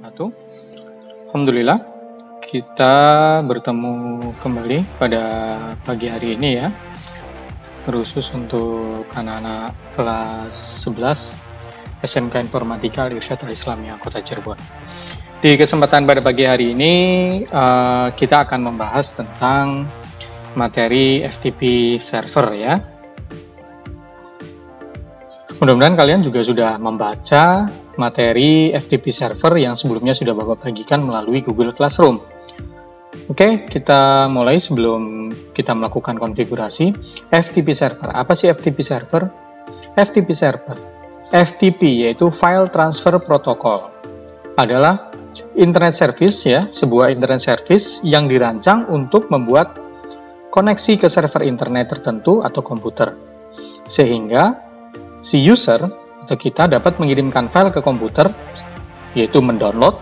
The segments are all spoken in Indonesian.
wabarakatuh. Alhamdulillah, kita bertemu kembali pada pagi hari ini ya, khusus untuk anak-anak kelas 11 SMK Informatika Al-Irsyad Al-Islamiyah Kota Cirebon. Di kesempatan pada pagi hari ini, kita akan membahas tentang materi FTP server ya. Mudah-mudahan kalian juga sudah membaca materi FTP server yang sebelumnya sudah Bapak bagikan melalui Google Classroom. Oke, kita mulai sebelum kita melakukan konfigurasi. FTP server, apa sih FTP server? FTP server, FTP yaitu File Transfer Protocol, adalah internet service ya, sebuah internet service yang dirancang untuk membuat koneksi ke server internet tertentu atau komputer, sehingga si user atau kita dapat mengirimkan file ke komputer, yaitu mendownload,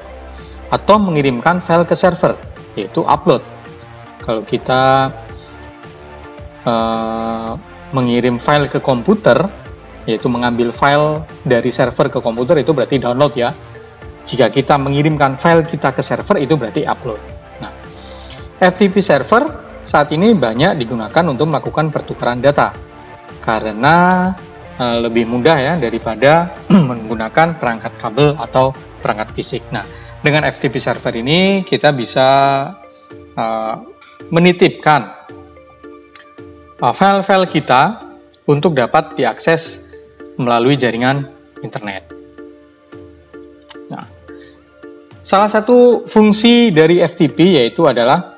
atau mengirimkan file ke server, yaitu upload. Kalau kita mengirim file ke komputer, yaitu mengambil file dari server ke komputer, itu berarti download ya. Jika kita mengirimkan file kita ke server, itu berarti upload. Nah, FTP server saat ini banyak digunakan untuk melakukan pertukaran data, karena lebih mudah ya daripada menggunakan perangkat kabel atau perangkat fisik. Nah, dengan FTP server ini kita bisa menitipkan file-file kita untuk dapat diakses melalui jaringan internet. Nah, salah satu fungsi dari FTP yaitu adalah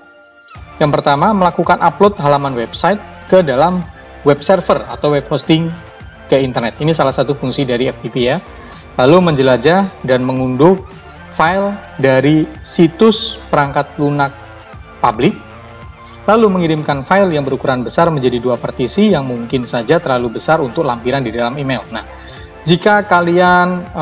yang pertama, melakukan upload halaman website ke dalam web server atau web hosting ke internet. Ini salah satu fungsi dari FTP ya. Lalu menjelajah dan mengunduh file dari situs perangkat lunak publik, lalu mengirimkan file yang berukuran besar menjadi dua partisi yang mungkin saja terlalu besar untuk lampiran di dalam email. Nah, jika kalian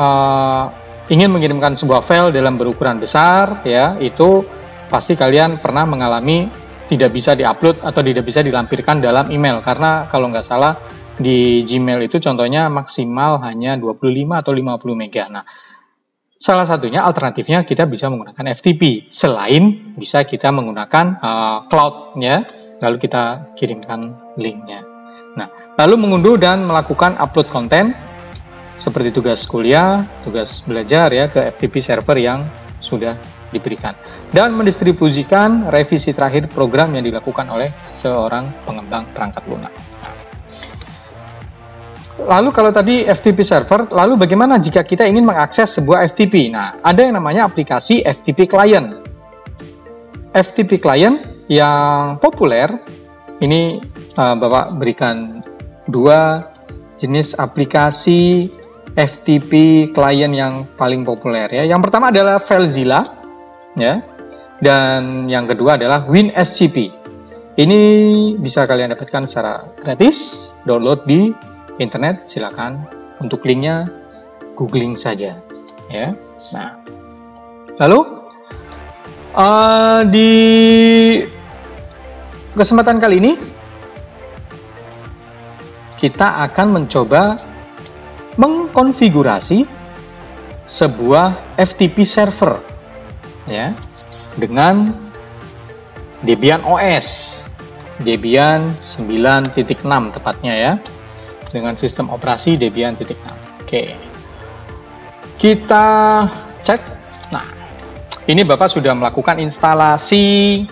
ingin mengirimkan sebuah file dalam berukuran besar ya, itu pasti kalian pernah mengalami tidak bisa diupload atau tidak bisa dilampirkan dalam email, karena kalau nggak salah di Gmail itu contohnya maksimal hanya 25 atau 50 mega. Nah, salah satunya alternatifnya kita bisa menggunakan FTP, selain bisa kita menggunakan cloud ya, lalu kita kirimkan linknya. Nah, lalu mengunduh dan melakukan upload konten seperti tugas kuliah, tugas belajar ya ke FTP server yang sudah diberikan, dan mendistribusikan revisi terakhir program yang dilakukan oleh seorang pengembang perangkat lunak. Lalu kalau tadi FTP server, lalu bagaimana jika kita ingin mengakses sebuah FTP? Nah, ada yang namanya aplikasi FTP client. FTP client yang populer, ini Bapak berikan dua jenis aplikasi FTP client yang paling populer ya. Yang pertama adalah FileZilla ya, dan yang kedua adalah WinSCP. Ini bisa kalian dapatkan secara gratis, download di internet, silakan. Untuk linknya googling saja ya. Nah, lalu di kesempatan kali ini kita akan mencoba mengkonfigurasi sebuah FTP server ya, dengan Debian OS Debian 9.6 tepatnya ya, dengan sistem operasi Debian 6. Oke, kita cek. Nah, ini Bapak sudah melakukan instalasi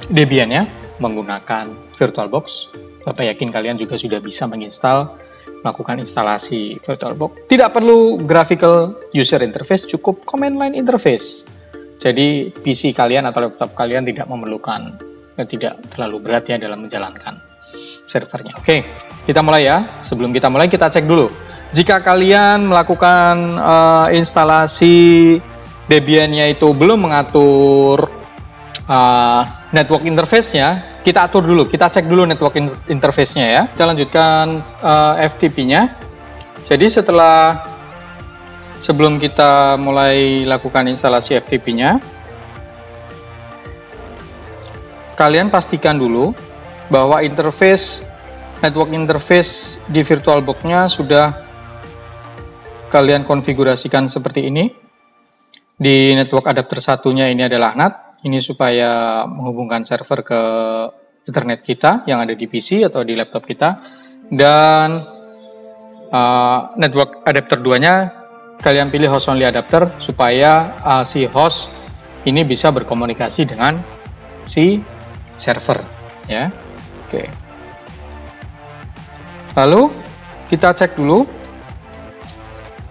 Debian ya, menggunakan VirtualBox. Bapak yakin kalian juga sudah bisa melakukan instalasi VirtualBox. Tidak perlu graphical user interface, cukup command line interface. Jadi PC kalian atau laptop kalian tidak memerlukan, tidak terlalu berat ya dalam menjalankan servernya. Oke, kita mulai ya. Sebelum kita mulai, kita cek dulu. Jika kalian melakukan instalasi Debian-nya itu belum mengatur network interface-nya, kita atur dulu. Kita cek dulu network interface-nya ya. Kita lanjutkan FTP-nya. Jadi sebelum kita mulai lakukan instalasi FTP-nya, kalian pastikan dulu bahwa network interface di VirtualBox-nya sudah kalian konfigurasikan seperti ini. Di network adapter satunya ini adalah NAT, ini supaya menghubungkan server ke internet kita yang ada di PC atau di laptop kita. Dan network adapter 2-nya kalian pilih host only adapter supaya si host ini bisa berkomunikasi dengan si server, ya. Oke. Lalu kita cek dulu.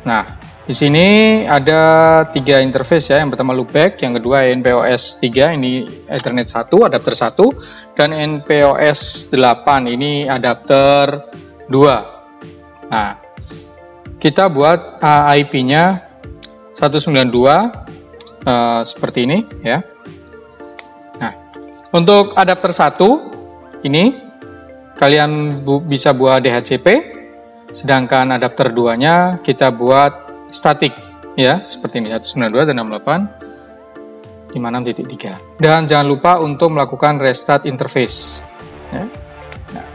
Nah, di sini ada 3 interface ya. Yang pertama loopback, yang kedua NPOS 3 ini Ethernet 1, adapter 1, dan NPOS 8 ini adapter 2. Nah, kita buat IP-nya 192 seperti ini ya. Nah, untuk adapter 1 ini kalian bisa buat DHCP, sedangkan adapter 2-nya kita buat statik ya, seperti ini 192.168.56.3. Dan jangan lupa untuk melakukan restart interface ya. Nah,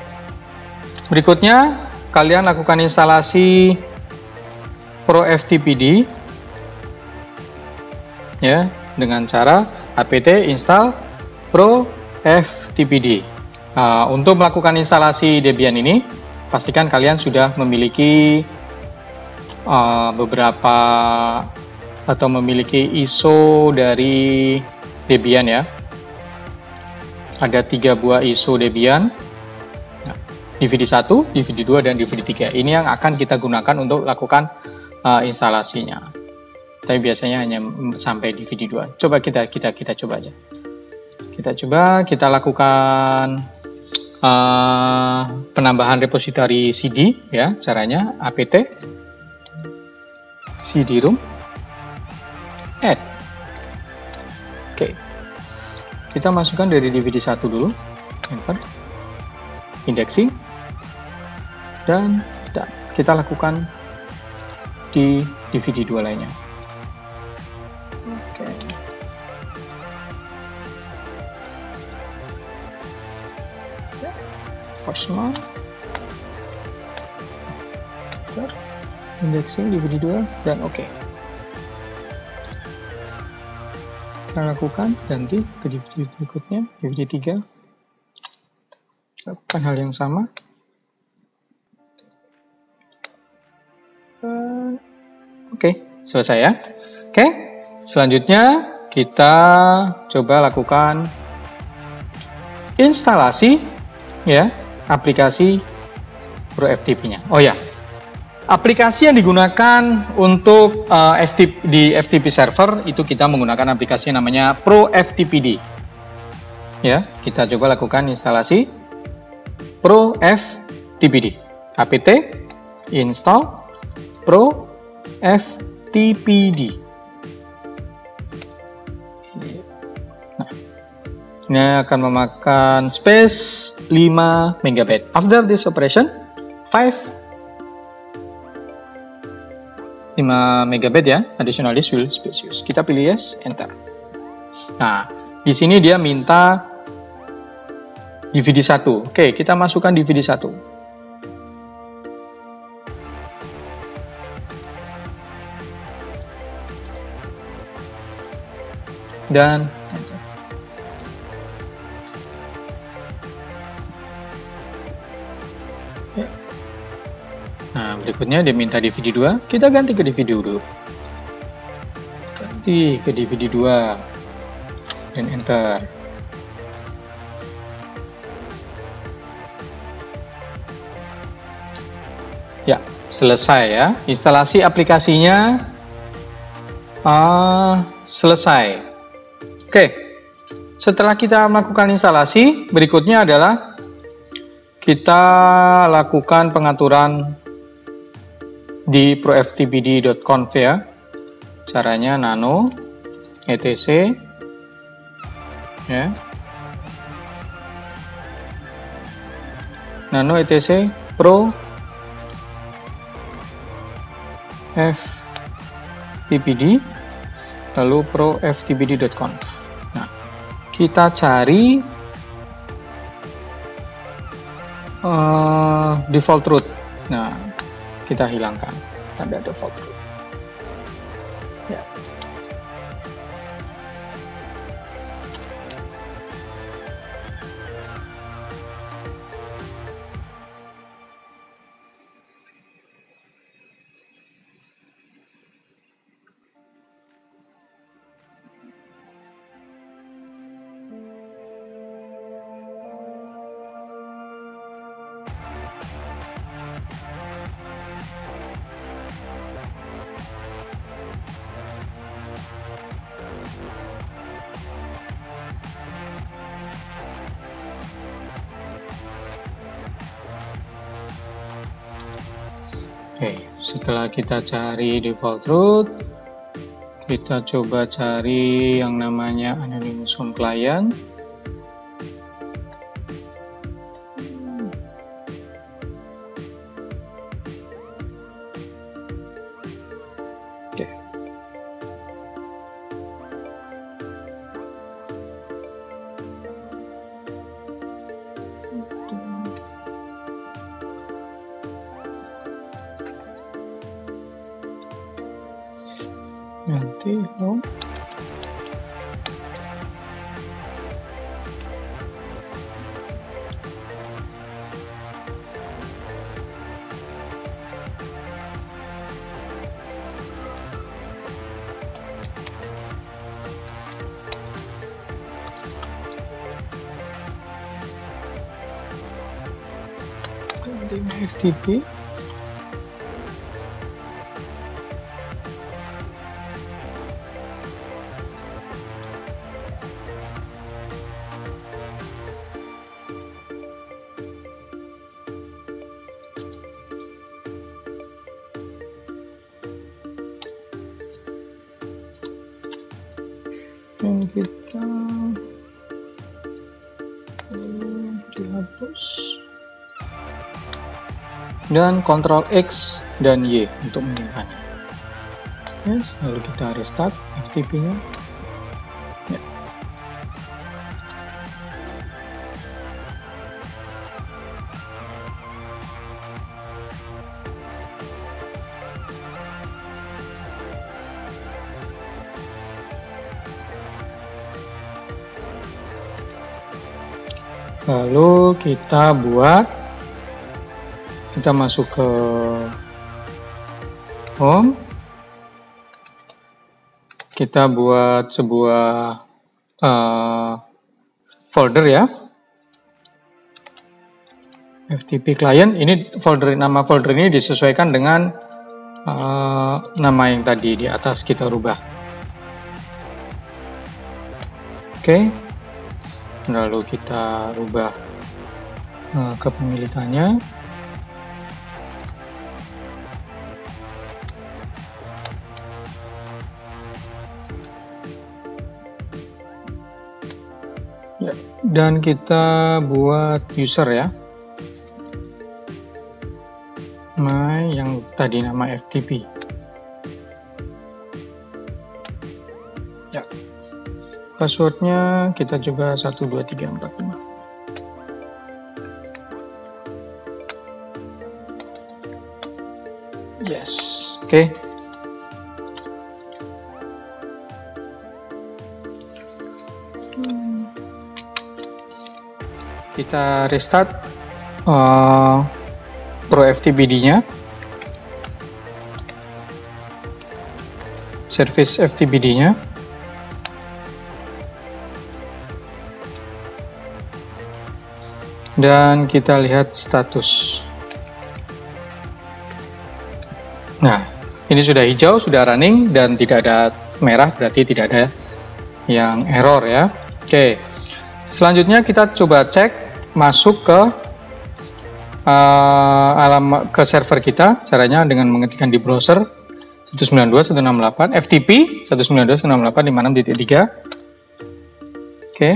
berikutnya kalian lakukan instalasi ProFTPD ya, dengan cara apt install ProFTPD. Untuk melakukan instalasi Debian ini, pastikan kalian sudah memiliki beberapa atau memiliki ISO dari Debian ya. Ada 3 buah ISO Debian, DVD 1, DVD 2, dan DVD 3. Ini yang akan kita gunakan untuk lakukan instalasinya. Tapi biasanya hanya sampai DVD 2. Coba kita coba aja. Kita lakukan penambahan repository CD ya. Caranya apt cd-rom add. Oke. Kita masukkan dari DVD 1 dulu. Enter. Indexing. Dan kita lakukan di DVD 2 lainnya. Oke. Personal. Indexing DVD 2 dan oke. Kita lakukan ganti ke DVD berikutnya, DVD 3. Lakukan hal yang sama. Oke, selesai ya. Oke, selanjutnya kita coba lakukan instalasi ya aplikasi ProFTP-nya. Oh ya, aplikasi yang digunakan untuk di FTP server itu kita menggunakan aplikasi yang namanya ProFTPD. Ya, kita coba lakukan instalasi ProFTPD. apt install ProFTPD. Nah, ini akan memakan space 5 MB. After this operation, 5 MB ya, additional disk will space use. Kita pilih yes, enter. Nah, di sini dia minta DVD 1. Oke, kita masukkan DVD 1. Dan nah, berikutnya dia minta DVD 2, kita ganti ke DVD dulu. Ganti ke DVD 2 dan enter. Ya, selesai ya. Instalasi aplikasinya selesai. Oke, setelah kita melakukan instalasi, berikutnya adalah kita lakukan pengaturan di proftpd.conf ya. Caranya nano etc ya. Nano etc pro ftpd lalu proftpd.conf. Nah, kita cari default root. Nah, kita hilangkan tanda default root. Ya. Oke, setelah kita cari default root, kita coba cari yang namanya Anonymous Home Client. Oke. Nanti home. FTP. Dan kita dihapus dan Ctrl X dan Y untuk menyimpannya. Yes, lalu kita restart FTP-nya. Ya. Lalu kita masuk ke home, kita buat sebuah folder ya, FTP client. Ini nama folder ini disesuaikan dengan nama yang tadi di atas kita rubah. Oke. Lalu kita rubah kepemilikannya. Ya, dan kita buat user ya. Yang tadi nama FTP. Ya. Passwordnya kita coba 12345. Yes, oke. Kita restart Pro FTPD-nya, service FTPD-nya. Dan kita lihat status. Nah, ini sudah hijau, sudah running, dan tidak ada merah, berarti tidak ada yang error ya. Oke, selanjutnya kita coba cek masuk ke alamat ke server kita. Caranya dengan mengetikkan di browser 192.168 FTP 192.168.56.3. Oke.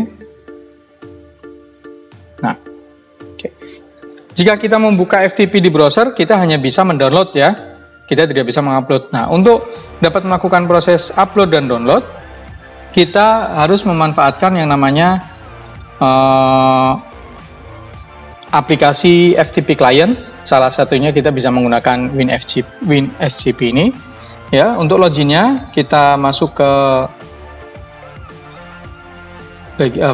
Nah, jika kita membuka FTP di browser, kita hanya bisa mendownload ya, kita tidak bisa mengupload. Nah, untuk dapat melakukan proses upload dan download, kita harus memanfaatkan yang namanya aplikasi FTP client. Salah satunya kita bisa menggunakan WinSCP ini. Ya, untuk loginnya kita masuk ke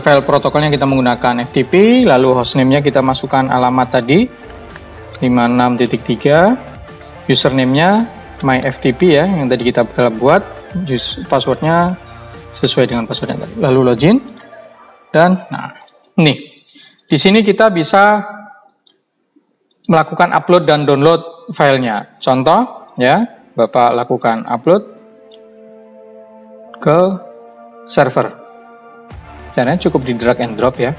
file protokolnya, kita menggunakan FTP, lalu hostname-nya kita masukkan alamat tadi 56.3, username-nya myFTP ya, yang tadi kita buat, password-nya sesuai dengan password yang tadi, lalu login, dan nah, nih, di sini kita bisa melakukan upload dan download filenya. Contoh ya, Bapak lakukan upload ke server. Caranya cukup di drag and drop ya.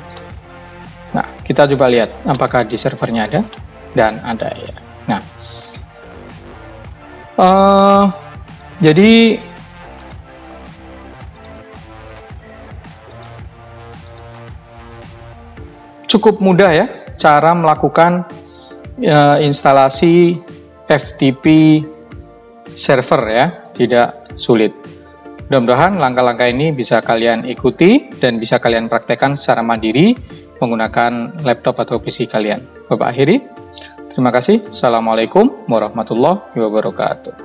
Nah, kita coba lihat apakah di servernya ada, dan ada ya. Nah, Jadi cukup mudah ya cara melakukan instalasi FTP server ya, tidak sulit. Mudah-mudahan langkah-langkah ini bisa kalian ikuti dan bisa kalian praktekkan secara mandiri menggunakan laptop atau PC kalian. Bapak akhiri. Terima kasih. Assalamualaikum warahmatullahi wabarakatuh.